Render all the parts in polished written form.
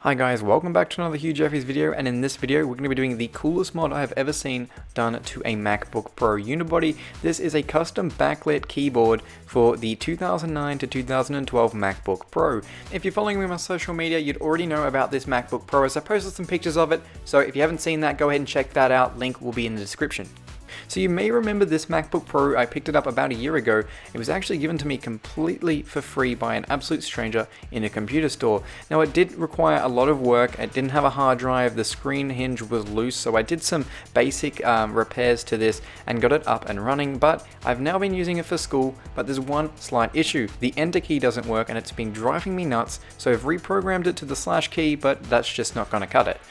Hi guys, welcome back to another Hugh video, and in this video we're going to be doing the coolest mod I have ever seen done to a MacBook Pro unibody. This is a custom backlit keyboard for the 2009 to 2012 MacBook Pro. If you're following me on my social media, you'd already know about this MacBook Pro as I posted some pictures of it, so if you haven't seen that, go ahead and check that out, link will be in the description. So you may remember this MacBook Pro. I picked it up about a year ago. It was actually given to me completely for free by an absolute stranger in a computer store. Now it did require a lot of work. It didn't have a hard drive, the screen hinge was loose, so I did some basic repairs to this and got it up and running, but I've now been using it for school, but there's one slight issue. The enter key doesn't work and it's been driving me nuts, so I've reprogrammed it to the slash key, but that's just not going to cut it.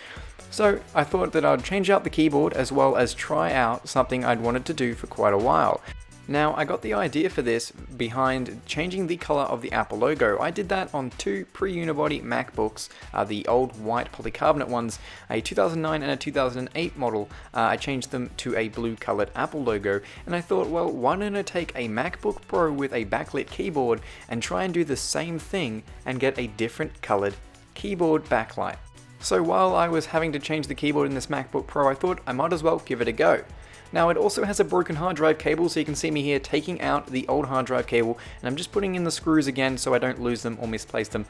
So I thought that I'd change out the keyboard as well as try out something I'd wanted to do for quite a while. Now I got the idea for this behind changing the color of the Apple logo. I did that on two Pre Unibody MacBooks, the old white polycarbonate ones, a 2009 and a 2008 model. I changed them to a blue colored Apple logo, and I thought, well, why don't I take a MacBook Pro with a backlit keyboard and try and do the same thing and get a different colored keyboard backlight. So while I was having to change the keyboard in this MacBook Pro, I thought I might as well give it a go. Now it also has a broken hard drive cable, so you can see me here taking out the old hard drive cable, and I'm just putting in the screws again so I don't lose them or misplace them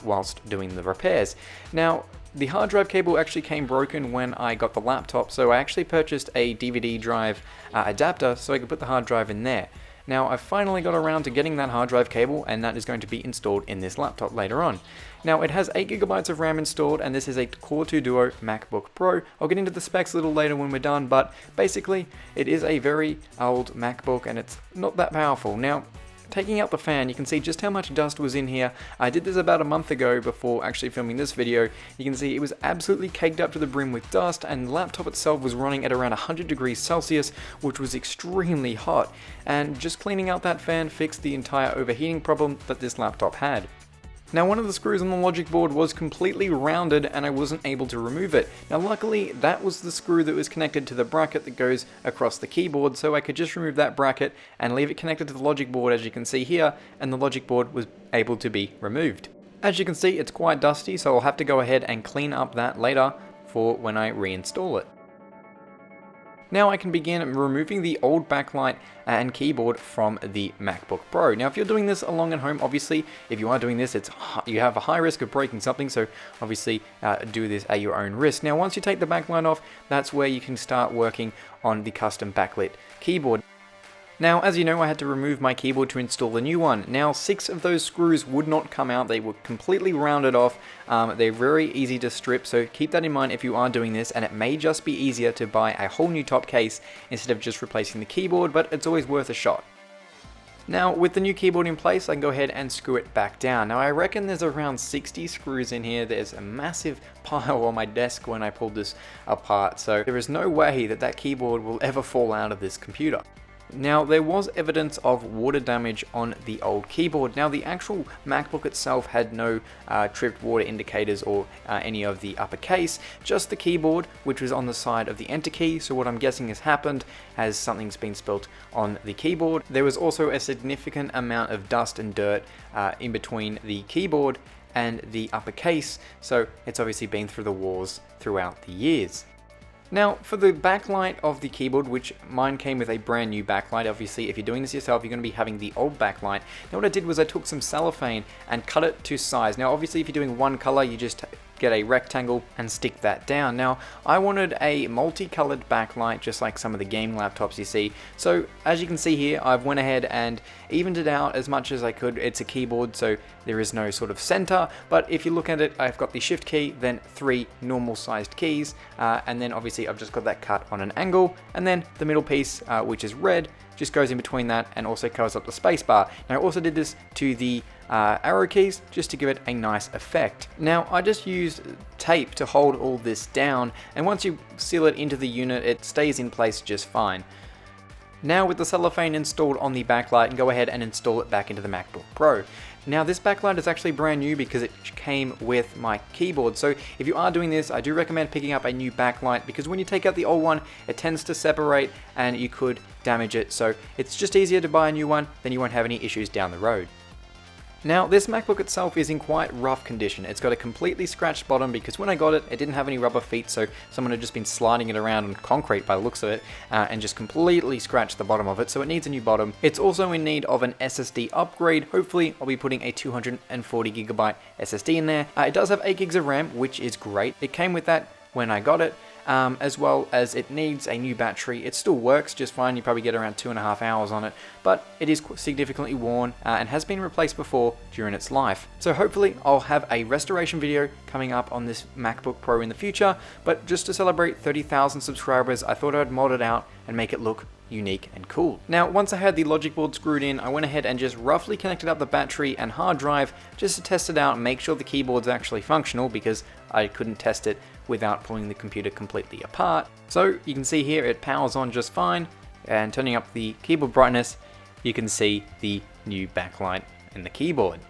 whilst doing the repairs. Now the hard drive cable actually came broken when I got the laptop, so I actually purchased a DVD drive adapter so I could put the hard drive in there. Now I've finally got around to getting that hard drive cable, and that is going to be installed in this laptop later on. Now it has 8GB of RAM installed, and this is a Core 2 Duo MacBook Pro. I'll get into the specs a little later when we're done, but basically it is a very old MacBook and it's not that powerful. Now taking out the fan, you can see just how much dust was in here. I did this about a month ago before actually filming this video. You can see it was absolutely caked up to the brim with dust, and the laptop itself was running at around 100 degrees Celsius, which was extremely hot. And just cleaning out that fan fixed the entire overheating problem that this laptop had. Now one of the screws on the logic board was completely rounded and I wasn't able to remove it. Now luckily that was the screw that was connected to the bracket that goes across the keyboard, so I could just remove that bracket and leave it connected to the logic board, as you can see here, and the logic board was able to be removed. As you can see, it's quite dusty, so I'll have to go ahead and clean up that later for when I reinstall it. Now I can begin removing the old backlight and keyboard from the MacBook Pro. Now if you're doing this along at home, obviously if you are doing this, you have a high risk of breaking something, so obviously do this at your own risk. Now once you take the backlight off, that's where you can start working on the custom backlit keyboard. Now, as you know, I had to remove my keyboard to install the new one. Now, 6 of those screws would not come out. They were completely rounded off. They're very easy to strip, so keep that in mind if you are doing this, and it may just be easier to buy a whole new top case instead of just replacing the keyboard, but it's always worth a shot. Now, with the new keyboard in place, I can go ahead and screw it back down. Now, I reckon there's around 60 screws in here. There's a massive pile on my desk when I pulled this apart, so there is no way that keyboard will ever fall out of this computer. Now, there was evidence of water damage on the old keyboard. Now, the actual MacBook itself had no tripped water indicators or any of the upper case, just the keyboard, which was on the side of the enter key. So what I'm guessing has happened as something's been spilt on the keyboard. There was also a significant amount of dust and dirt in between the keyboard and the upper case, so it's obviously been through the wars throughout the years. Now, for the backlight of the keyboard, which mine came with a brand new backlight. Obviously, if you're doing this yourself, you're going to be having the old backlight. Now, what I did was I took some cellophane and cut it to size. Now, obviously, if you're doing one color, you just get a rectangle and stick that down. Now, I wanted a multicolored backlight, just like some of the game laptops you see. So, as you can see here, I've went ahead and evened it out as much as I could. It's a keyboard, so there is no sort of center, but if you look at it, I've got the shift key, then 3 normal sized keys, and then obviously I've just got that cut on an angle, and then the middle piece, which is red, just goes in between that and also covers up the space bar. Now I also did this to the arrow keys just to give it a nice effect. Now I just used tape to hold all this down, and once you seal it into the unit, it stays in place just fine. Now with the cellophane installed on the backlight, go ahead and install it back into the MacBook Pro. Now this backlight is actually brand new because it came with my keyboard, so if you are doing this, I do recommend picking up a new backlight, because when you take out the old one, it tends to separate and you could damage it, so it's just easier to buy a new one, then you won't have any issues down the road. Now, this MacBook itself is in quite rough condition. It's got a completely scratched bottom because when I got it, it didn't have any rubber feet, so someone had just been sliding it around on concrete by the looks of it, and just completely scratched the bottom of it, so it needs a new bottom. It's also in need of an SSD upgrade. Hopefully, I'll be putting a 240GB SSD in there. It does have 8 gigs of RAM, which is great. It came with that when I got it. As well as it needs a new battery. It still works just fine, you probably get around 2.5 hours on it, but it is significantly worn and has been replaced before during its life. So hopefully I'll have a restoration video coming up on this MacBook Pro in the future, but just to celebrate 30,000 subscribers, I thought I'd mod it out and make it look unique and cool. Now, once I had the logic board screwed in, I went ahead and just roughly connected up the battery and hard drive just to test it out and make sure the keyboard's actually functional, because I couldn't test it without pulling the computer completely apart. So you can see here it powers on just fine, and turning up the keyboard brightness, you can see the new backlight in the keyboard.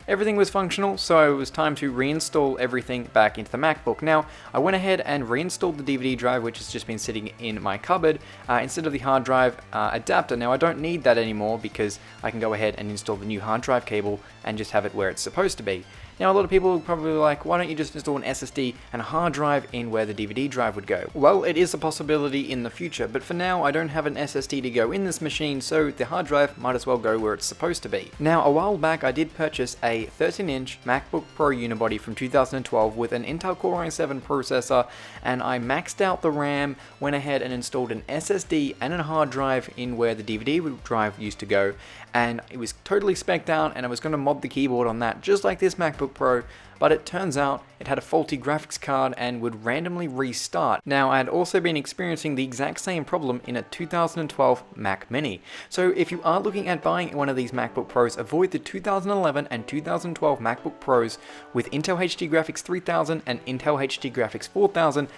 Everything was functional, so it was time to reinstall everything back into the MacBook. Now, I went ahead and reinstalled the DVD drive, which has just been sitting in my cupboard, instead of the hard drive adapter. Now, I don't need that anymore because I can go ahead and install the new hard drive cable and just have it where it's supposed to be. Now, a lot of people are probably like, why don't you just install an SSD and a hard drive in where the DVD drive would go? Well, it is a possibility in the future, but for now, I don't have an SSD to go in this machine, so the hard drive might as well go where it's supposed to be. Now, a while back, I did purchase a 13-inch MacBook Pro Unibody from 2012 with an Intel Core i7 processor, and I maxed out the RAM, went ahead and installed an SSD and a hard drive in where the DVD drive used to go, and it was totally spec'd out, and I was going to mod the keyboard on that, just like this MacBook Pro, but it turns out it had a faulty graphics card and would randomly restart. Now, I had also been experiencing the exact same problem in a 2012 Mac Mini. So if you are looking at buying one of these MacBook Pros, avoid the 2011 and 2012 MacBook Pros with Intel HD Graphics 3000 and Intel HD Graphics 4000,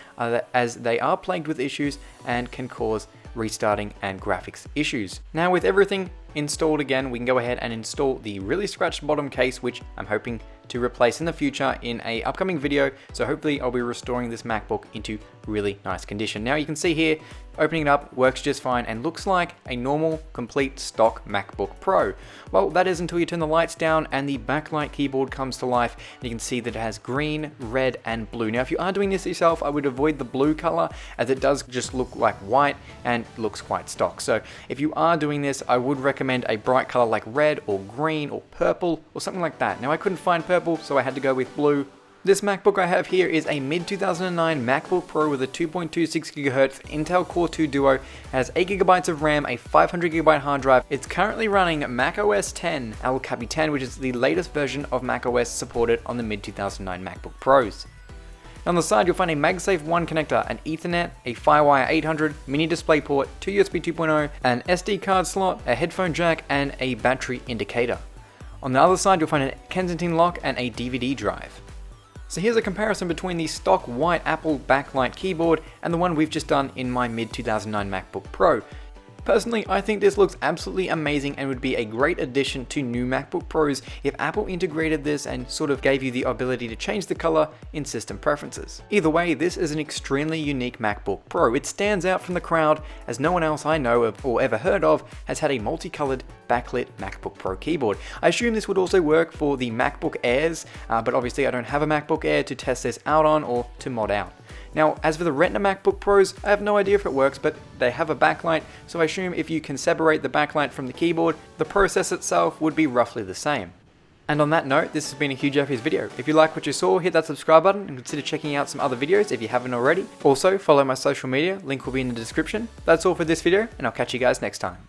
as they are plagued with issues and can cause restarting and graphics issues. Now, with everything installed again, we can go ahead and install the really scratched bottom case, which I'm hoping to replace in the future in a upcoming video. So hopefully I'll be restoring this MacBook into really nice condition. Now you can see here, opening it up works just fine and looks like a normal, complete stock MacBook Pro. Well, that is until you turn the lights down and the backlight keyboard comes to life. And you can see that it has green, red, and blue. Now, if you are doing this yourself, I would avoid the blue color, as it does just look like white and looks quite stock. So if you are doing this, I would recommend a bright color like red or green or purple or something like that. Now, I couldn't find purple, so I had to go with blue. This MacBook I have here is a mid-2009 MacBook Pro with a 2.26 GHz Intel Core 2 Duo, has 8 GB of RAM, a 500 GB hard drive. It's currently running macOS 10, El Capitan, which is the latest version of macOS supported on the mid-2009 MacBook Pros. On the side, you'll find a MagSafe 1 connector, an Ethernet, a FireWire 800, mini DisplayPort, 2 USB 2.0, an SD card slot, a headphone jack, and a battery indicator. On the other side, you'll find a Kensington lock and a DVD drive. So here's a comparison between the stock white Apple backlight keyboard and the one we've just done in my mid-2009 MacBook Pro. Personally, I think this looks absolutely amazing and would be a great addition to new MacBook Pros if Apple integrated this and sort of gave you the ability to change the color in system preferences. Either way, this is an extremely unique MacBook Pro. It stands out from the crowd, as no one else I know of or ever heard of has had a multicolored backlit MacBook Pro keyboard. I assume this would also work for the MacBook Airs, but obviously I don't have a MacBook Air to test this out on or to mod out. Now, as for the Retina MacBook Pros, I have no idea if it works, but they have a backlight, so I assume if you can separate the backlight from the keyboard, the process itself would be roughly the same. And on that note, this has been a Hugh Jeffries video. If you like what you saw, hit that subscribe button and consider checking out some other videos if you haven't already. Also, follow my social media, link will be in the description. That's all for this video, and I'll catch you guys next time.